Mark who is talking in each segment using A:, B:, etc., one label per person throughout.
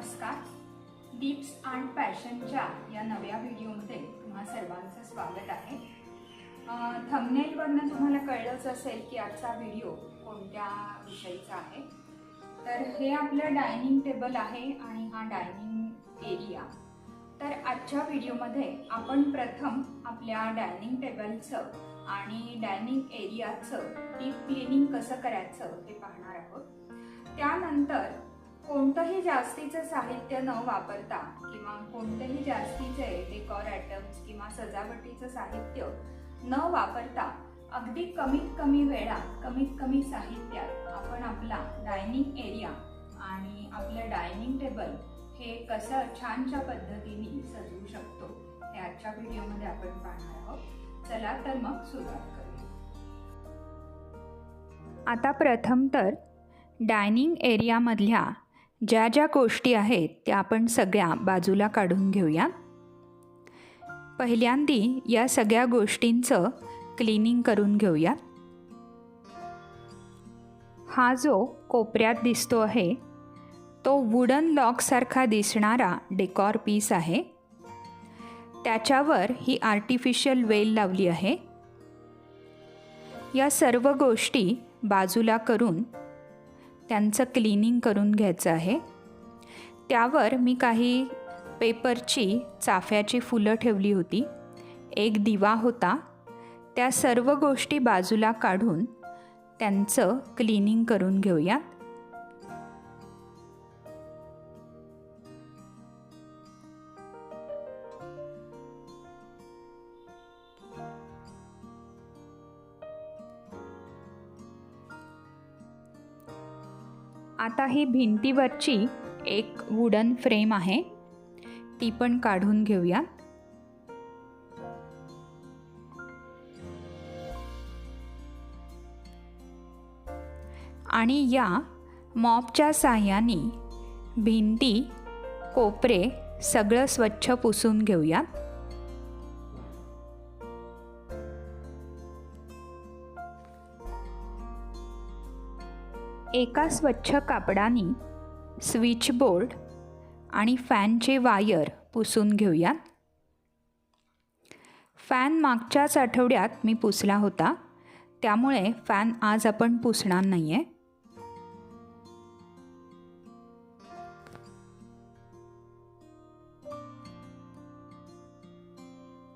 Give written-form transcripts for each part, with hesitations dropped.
A: नमस्कार. Tips and पॅशनच्या या नव्या व्हिडिओमध्ये तुम्हा सर्वांचं स्वागत आहे. थंबनेलवरनं तुम्हाला कळलंच असेल की आजचा व्हिडिओ कोणत्या विषयीचा आहे. तर हे आपलं डायनिंग टेबल आहे आणि हा डायनिंग एरिया. तर आजच्या व्हिडिओमध्ये आपण प्रथम आपल्या डायनिंग टेबलचं आणि डायनिंग एरियाचं डीप क्लिनिंग कसं करायचं ते पाहणार आहोत. त्यानंतर कोणतंही जास्तीचं साहित्य न वापरता किंवा कोणतेही जास्तीचे डेकोर आयटम्स किंवा सजावटीचं साहित्य न वापरता अगदी कमीत कमी वेळात कमीत कमी साहित्यात आपण आपला डायनिंग एरिया आणि आपलं डायनिंग टेबल हे कसं छानच्या पद्धतीने सजवू शकतो हे आजच्या व्हिडिओमध्ये आपण पाहणार आहोत. चला तर मग सुरुवात करूया. आता प्रथम तर डायनिंग एरियामधल्या ज्या ज्या गोष्टी आहेत त्या आपण सगळ्या बाजूला काढून घेऊया. पहिल्यांदी या सगळ्या गोष्टींचं क्लिनिंग करून घेऊया. हा जो कोपऱ्यात दिसतो आहे तो वुडन लॉकसारखा दिसणारा डेकॉर पीस आहे. त्याच्यावर ही आर्टिफिशियल वेल लावली आहे. या सर्व गोष्टी बाजूला करून त्यांचं क्लिनिंग करून घ्यायचं आहे. त्यावर मी काही पेपरची चाफ्याची फुलं ठेवली होती. एक दिवा होता. त्या सर्व गोष्टी बाजूला काढून त्यांचं क्लिनिंग करून घेऊया. आता ही भिंतीवरची एक वुडन फ्रेम आहे ती पण काढून घेऊया. आणि या मॉपच्या साहाय्याने भिंती कोपरे सगळं स्वच्छ पुसून घेऊया. एका स्वच्छ कापडाने स्विचबोर्ड आणि फॅनचे वायर पुसून घेऊया. फॅन मागच्याच आठवड्यात मी पुसला होता त्यामुळे फॅन आज आपण पुसणार नाही आहे.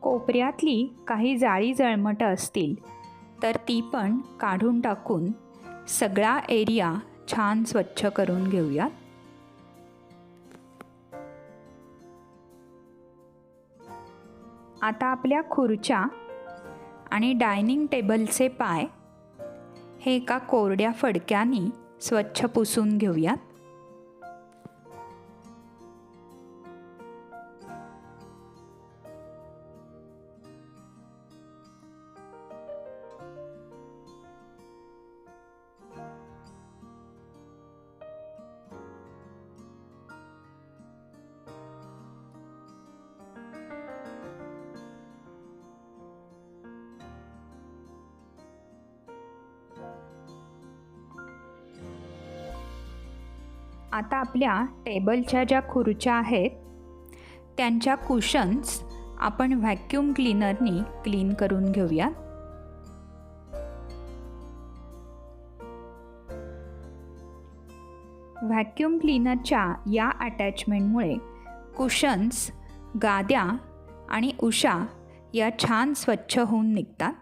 A: कोपऱ्यातली काही जाळी जळमटं असतील तर ती पण काढून टाकून सगळा एरिया छान स्वच्छ करून घेऊया. आता आपल्या खुर्च्या आणि डायनिंग टेबलचे पाय हे एका कोरड्या फडक्याने स्वच्छ पुसून घेऊया. आता आपल्या टेबलच्या ज्या खुर्च्या आहेत त्यांच्या कुशन्स आपण व्हॅक्यूम क्लीनरनी क्लीन करून घेऊया. व्हॅक्यूम क्लीनरच्या या अटॅचमेंटमुळे कुशन्स, गाद्या आणि उशा या छान स्वच्छ होऊन निघतात.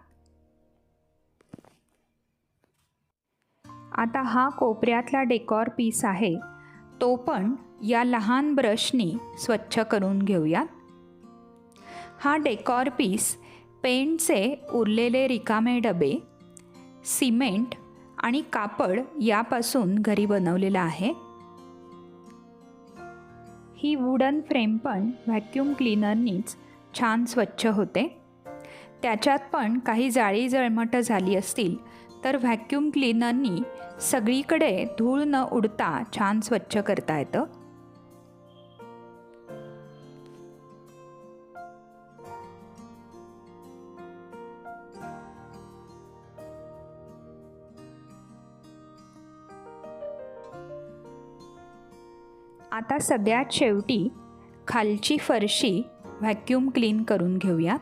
A: आता हा कोपऱ्यातला डेकॉर पीस आहे तो पण या लहान ब्रशनी स्वच्छ करून घेऊया. हा डेकॉर पीस पेंटचे उरलेले रिकामे डबे, सिमेंट आणि कापड यापासून घरी बनवलेला आहे. ही वुडन फ्रेम पण व्हॅक्यूम क्लीनरनीच छान स्वच्छ होते. त्याच्यात पण काही जाळी जळमटं झाली असतील तर व्हॅक्यूम क्लीनरनी सगळीकडे धूळ न उडता छान स्वच्छ करता येतं. आता सगळ्यात शेवटी खालची फरशी व्हॅक्यूम क्लीन करून घेऊयात.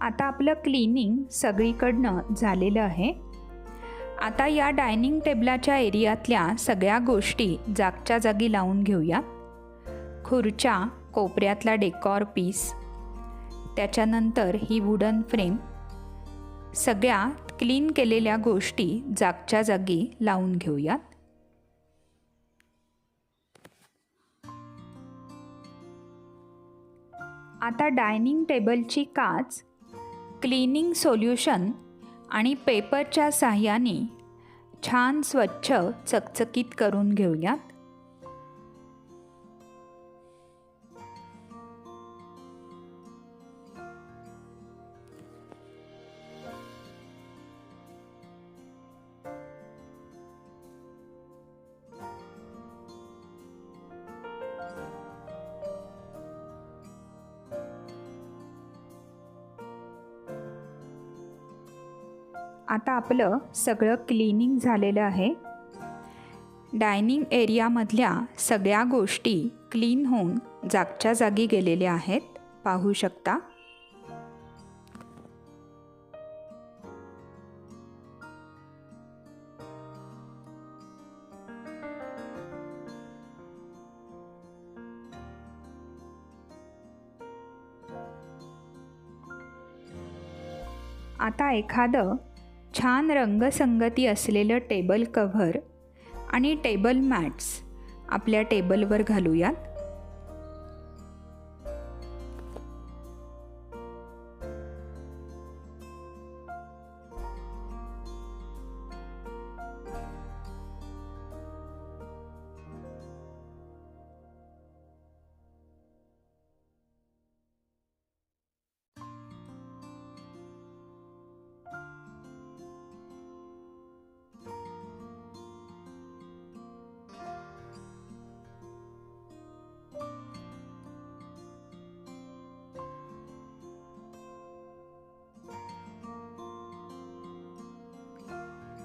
A: आता आपलं क्लीनिंग सगळीकडनं झालेलं आहे. आता या डायनिंग टेबलाच्या एरियातल्या सगळ्या गोष्टी जागच्या जागी लावून घेऊया. खुर्च्या, कोपऱ्यातला डेकॉर पीस, त्याच्यानंतर ही वुडन फ्रेम, सगळ्या क्लीन केलेल्या गोष्टी जागच्या जागी लावून घेऊयात. आता डायनिंग टेबलची काच क्लीनिंग सोल्युशन आणि पेपरच्या साहाय्याने छान स्वच्छ चकचकीत करून घेऊयात. आता आपलं सगळं क्लीनिंग झालेलं आहे. डायनिंग एरियामधल्या सगळ्या गोष्टी क्लीन होऊन जागच्या जागी गेलेल्या आहेत, पाहू शकता. आता एखादं छान रंगसंगती असलेलं टेबल कव्हर आणि टेबल मॅट्स आपल्या टेबलवर घालूयात.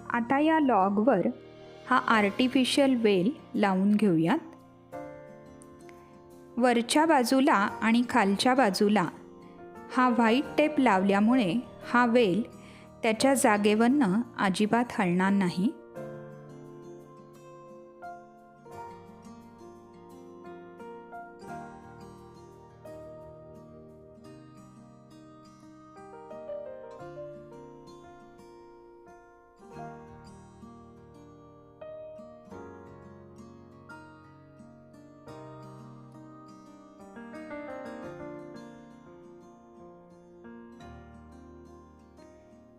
A: आता या लॉगवर हा आर्टिफिशियल वेल लावून घेऊयात. वरच्या बाजूला आणि खालच्या बाजूला हा व्हाईट टेप लावल्यामुळे हा वेल त्याच्या जागेवरनं अजिबात हलणार नाही.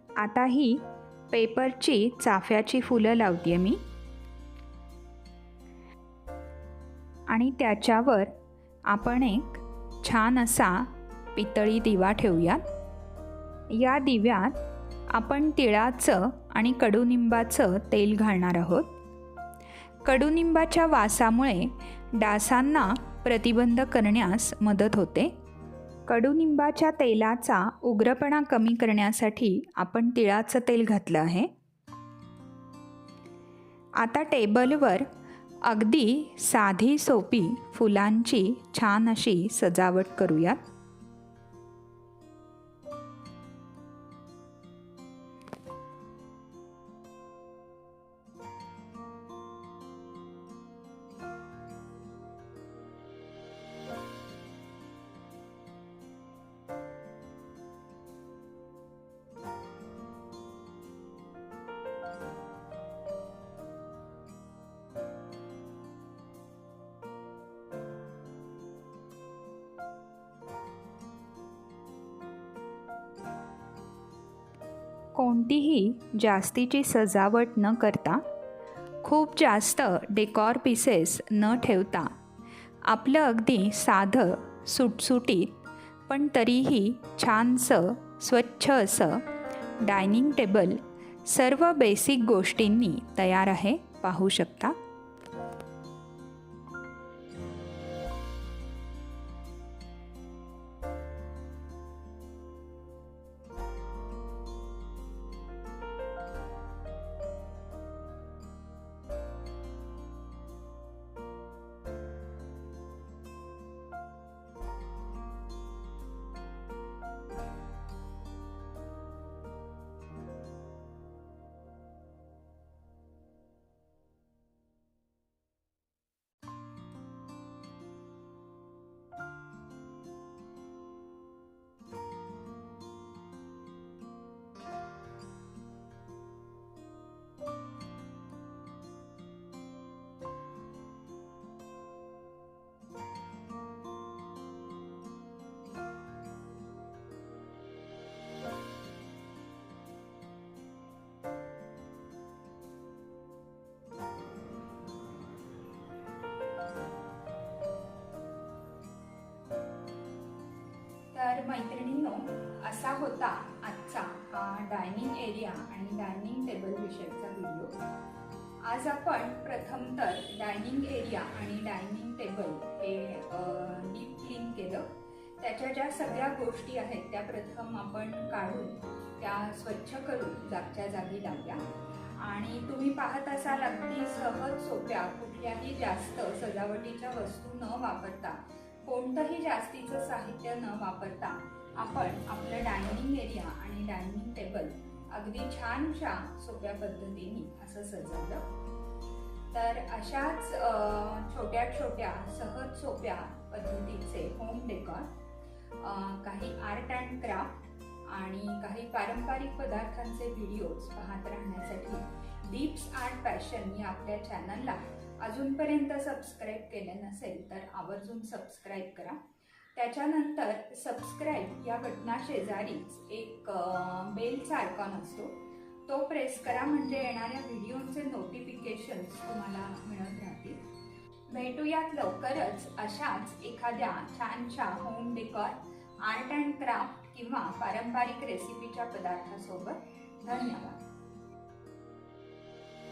A: आता ही पेपरची चाफ्याची फुलं लावते मी आणि त्याच्यावर आपण एक छान असा पितळी दिवा ठेवूयात. या दिव्यात आपण तिळाचं आणि कडुनिंबाचं तेल घालणार आहोत. कडुनिंबाच्या वासामुळे डासांना प्रतिबंध करण्यास मदत होते. कडुनिंबाच्या तेलाचा उग्रपणा कमी करण्यासाठी आपण तिळाचं तेल घातलं आहे. आता टेबलवर अगदी साधी सोपी फुलांची छान अशी सजावट करूयात. कोणतीही जास्तीची सजावट न करता, खूप जास्त डेकॉर पीसेस न ठेवता, आपलं अगदी साधं सुटसुटीत पण तरीही छानसं स्वच्छ असं डायनिंग टेबल सर्व बेसिक गोष्टींनी तयार आहे, पाहू शकता. मैत्रिणींनो, असा होता आजचा हा डायनिंग एरिया आणि डायनिंग टेबल विषयीचा व्हिडिओ. आज आपण प्रथम तर डायनिंग एरिया आणि डायनिंग टेबल हे डीप क्लीन केलं. त्याच्या ज्या सगळ्या गोष्टी आहेत त्या प्रथम आपण काढून त्या स्वच्छ करून जागच्या जागी लावल्या. आणि तुम्ही पाहत असाल अगदी सहज सोप्या, कुठल्याही जास्त सजावटीच्या वस्तू न वापरता, कोणतंही जास्तीचं साहित्य न वापरता आपण आपलं डायनिंग एरिया आणि डायनिंग टेबल अगदी छानशा सोप्या पद्धतीने असं सजवलं. तर अशाच छोट्या छोट्या सहज सोप्या पद्धतीचे होम डेकोर, काही आर्ट अँड क्राफ्ट आणि काही पारंपरिक पदार्थांचे व्हिडिओज पाहत राहण्यासाठी दीप्स आर्ट पॅशन या आपल्या चॅनलला अजूनपर्यंत सबस्क्राईब केले नसेल तर आवर्जून सबस्क्राईब करा. त्याच्यानंतर सबस्क्राईब या बटना शेजारीच एक बेलचा आयकॉन असतो, तो प्रेस करा म्हणजे येणाऱ्या व्हिडिओचे नोटिफिकेशन्स तुम्हाला मिळत राहतील. भेटूयात लवकरच अशाच एखाद्या छानशा home decor, art and craft किंवा पारंपरिक रेसिपीच्या पदार्थासोबत. धन्यवाद.